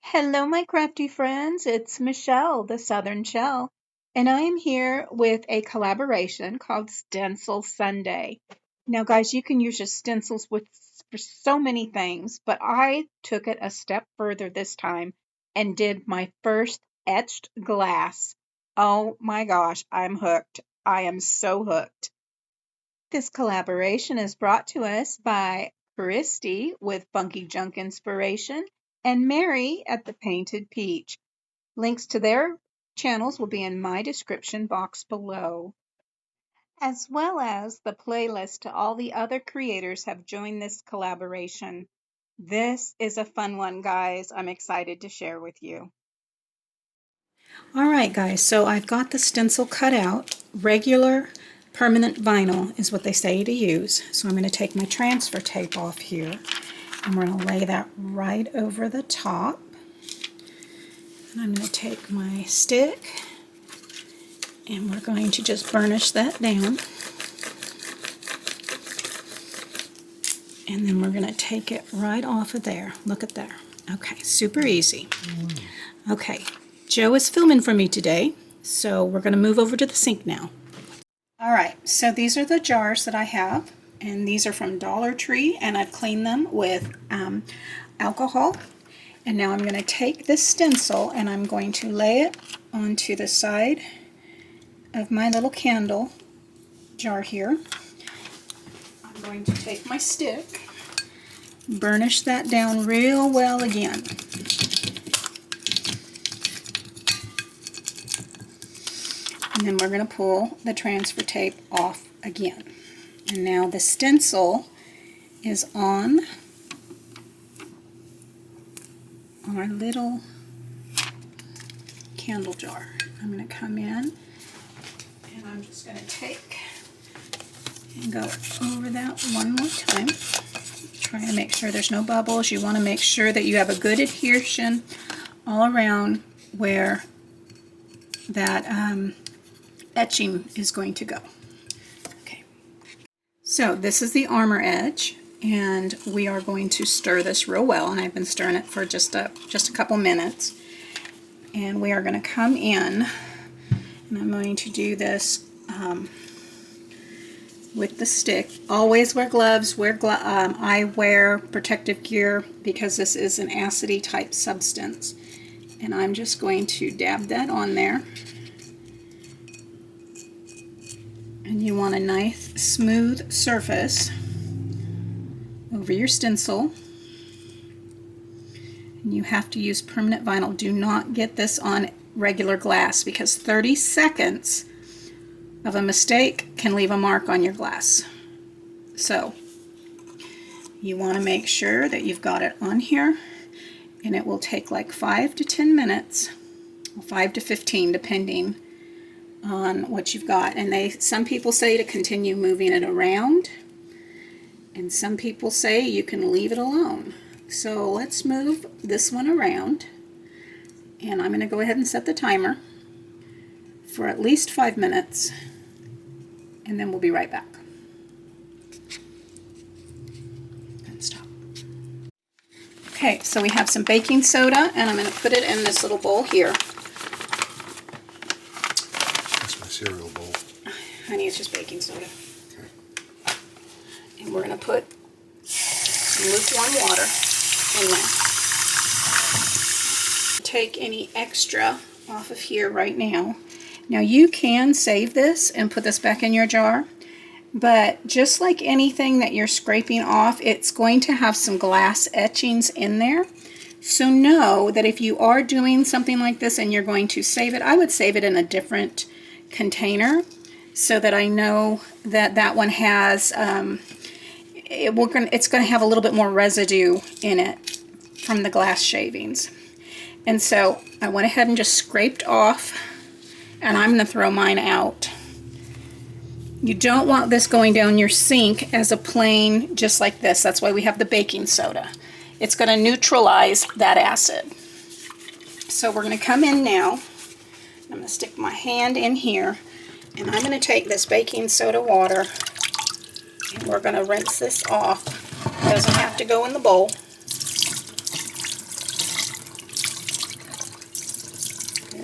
Hello, my crafty friends. It's Michelle, the Southern Shell, and I am here with a collaboration called Stencil Sunday. Now, guys, you can use your stencils for so many things, but I took it a step further this time and did my first etched glass. Oh my gosh, I'm hooked. I am so hooked. This collaboration is brought to us by Kristi with Funky Junk Inspiration and Mary at the Painted Peach. Links to their channels will be in my description box below, as well as the playlist to all the other creators have joined this collaboration. This is a fun one, guys. I'm excited to share with you. All right, guys, so I've got the stencil cut out. Regular permanent vinyl is what they say to use. So I'm going to take my transfer tape off here, and we're going to lay that right over the top. And I'm going to take my stick, and we're going to just burnish that down. And then we're going to take it right off of there. Look at there. Okay, super easy. Okay, Joe is filming for me today, so we're going to move over to the sink now. All right, so these are the jars that I have, and these are from Dollar Tree, and I've cleaned them with alcohol. And now I'm going to take this stencil and I'm going to lay it onto the side of my little candle jar here. I'm going to take my stick, burnish that down real well again. And then we're going to pull the transfer tape off again. And now the stencil is on our little candle jar. I'm going to come in and I'm just going to take and go over that one more time. Try to make sure there's no bubbles. You want to make sure that you have a good adhesion all around where that etching is going to go. Okay, so this is the armor edge, and we are going to stir this real well, and I've been stirring it for just a couple minutes. And we are going to come in, and I'm going to do this with the stick. Always wear gloves. I wear protective gear because this is an acidy type substance, and I'm just going to dab that on there. And you want a nice smooth surface over your stencil. And you have to use permanent vinyl. Do not get this on regular glass because 30 seconds of a mistake can leave a mark on your glass. So you want to make sure that you've got it on here, and it will take like 5 to 10 minutes, 5 to 15 depending on what you've got. And some people say to continue moving it around, and some people say you can leave it alone. So let's move this one around, and I'm going to go ahead and set the timer for at least 5 minutes, and then we'll be right back. And stop. Okay, so we have some baking soda, and I'm going to put it in this little bowl here. Cereal bowl. Honey, it's just baking soda. Okay. And we're going to put some lukewarm water in there. Take any extra off of here right now. Now you can save this and put this back in your jar, but just like anything that you're scraping off, it's going to have some glass etchings in there. So know that if you are doing something like this and you're going to save it, I would save it in a different container so that I know that that one has it's going to have a little bit more residue in it from the glass shavings. And so I went ahead and just scraped off, and I'm going to throw mine out. You don't want this going down your sink as a plain just like this. That's why we have the baking soda. It's going to neutralize that acid. So we're going to come in now. I'm going to stick my hand in here, and I'm going to take this baking soda water, and we're going to rinse this off. It doesn't have to go in the bowl.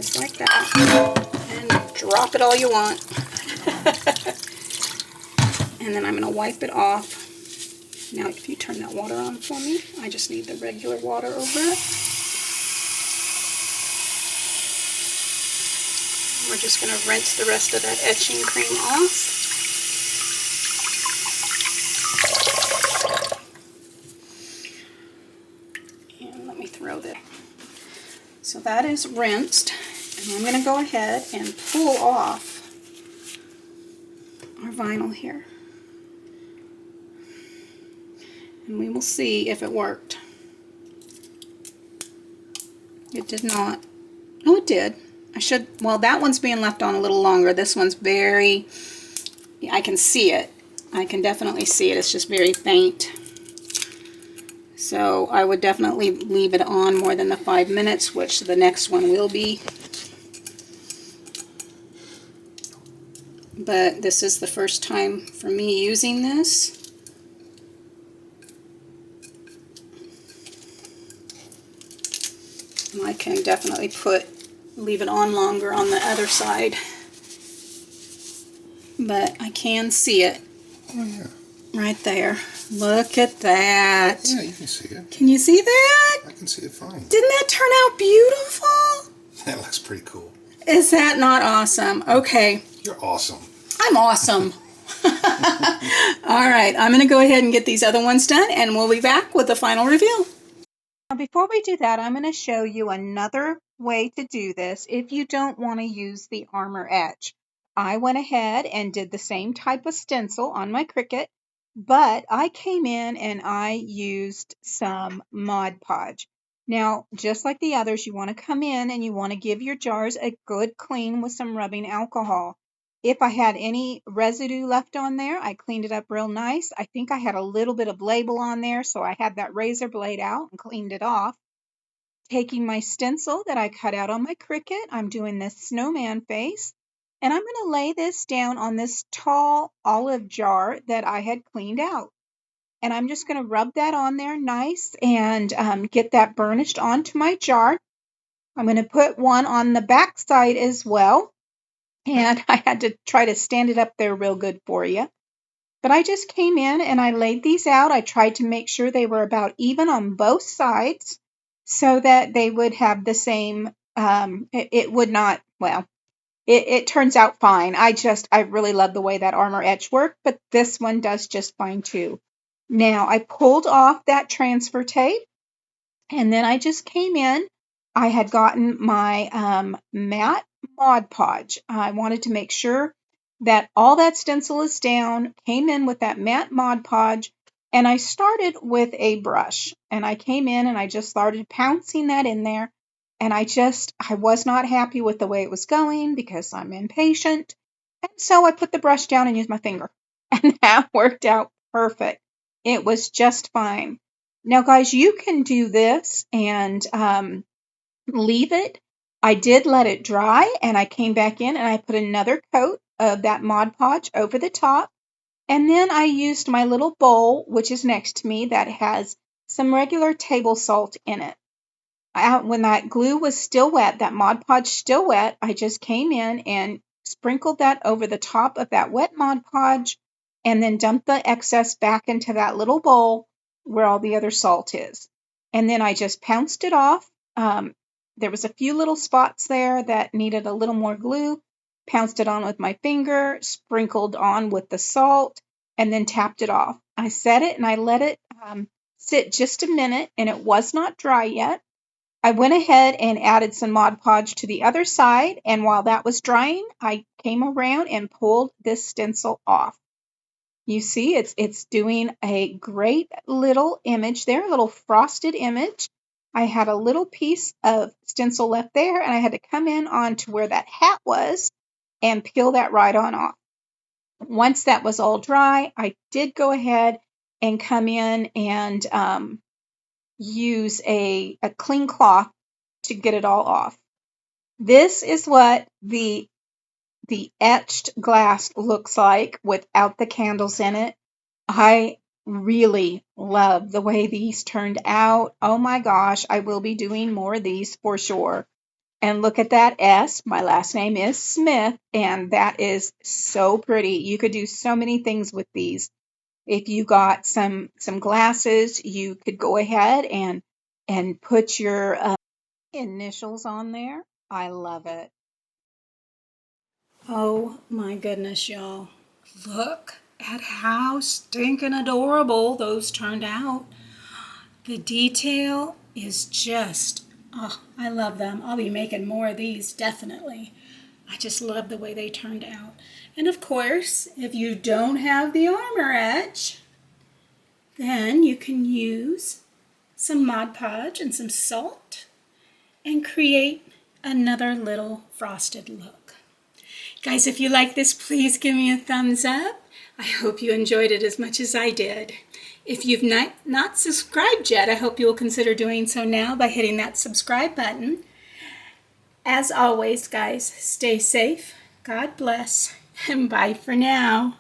just like that. And drop it all you want. And then I'm going to wipe it off. Now, if you turn that water on for me, I just need the regular water over it. We're just going to rinse the rest of that etching cream off. And let me throw that. So that is rinsed. And I'm going to go ahead and pull off our vinyl here. And we will see if it worked. It did not. Oh, it did. Well, that one's being left on a little longer. This one's I can see it. I can definitely see it. It's just very faint. So I would definitely leave it on more than the 5 minutes, which the next one will be. But this is the first time for me using this. I can definitely leave it on longer on the other side, but I can see it. Oh, yeah. Right there. Look at that. Yeah, you can see it. Can you see that? I can see it fine. Didn't that turn out beautiful? That looks pretty cool. Is that not awesome? Okay. You're awesome. I'm awesome. All right, I'm going to go ahead and get these other ones done, and we'll be back with the final review. Now, before we do that, I'm going to show you another way to do this if you don't want to use the Armor Etch. I went ahead and did the same type of stencil on my Cricut, but I came in and I used some Mod Podge. Now, just like the others, you want to come in and you want to give your jars a good clean with some rubbing alcohol. If I had any residue left on there, I cleaned it up real nice. I think I had a little bit of label on there, so I had that razor blade out and cleaned it off. Taking my stencil that I cut out on my Cricut, I'm doing this snowman face, and I'm going to lay this down on this tall olive jar that I had cleaned out. And I'm just going to rub that on there nice and get that burnished onto my jar. I'm going to put one on the back side as well. And I had to try to stand it up there real good for you. But I just came in and I laid these out. I tried to make sure they were about even on both sides so that they would have the same, it would not, well, it turns out fine. I really love the way that Armor Etch worked, but this one does just fine too. Now I pulled off that transfer tape and then I just came in. I had gotten my matte Mod Podge. I wanted to make sure that all that stencil is down, came in with that matte Mod Podge, and I started with a brush. And I came in and I just started pouncing that in there. And I was not happy with the way it was going because I'm impatient. And so I put the brush down and used my finger. And that worked out perfect. It was just fine. Now, guys, you can do this and leave it. I did let it dry and I came back in and I put another coat of that Mod Podge over the top. And then I used my little bowl, which is next to me, that has some regular table salt in it. When that glue was still wet, that Mod Podge still wet, I just came in and sprinkled that over the top of that wet Mod Podge and then dumped the excess back into that little bowl where all the other salt is. And then I just pounced it off. There was a few little spots there that needed a little more glue. Pounced it on with my finger, sprinkled on with the salt, and then tapped it off. I set it and I let it sit just a minute, and it was not dry yet. I went ahead and added some Mod Podge to the other side, and while that was drying, I came around and pulled this stencil off. You see, it's doing a great little image there, a little frosted image. I had a little piece of stencil left there, and I had to come in onto where that hat was and peel that right on off. Once that was all dry, I did go ahead and come in and use a clean cloth to get it all off. This is what the etched glass looks like without the candles in it. I really love the way these turned out. Oh my gosh, I will be doing more of these for sure. And look at that S. My last name is Smith, and that is so pretty. You could do so many things with these. If you got some glasses, you could go ahead and put your initials on there. I love it. Oh my goodness, y'all. Look at how stinking adorable those turned out. The detail is just, oh, I love them. I'll be making more of these, definitely. I just love the way they turned out. And of course, if you don't have the armor etch, then you can use some Mod Podge and some salt and create another little frosted look. Guys, if you like this, please give me a thumbs up. I hope you enjoyed it as much as I did. If you've not subscribed yet, I hope you will consider doing so now by hitting that subscribe button. As always, guys, stay safe, God bless, and bye for now.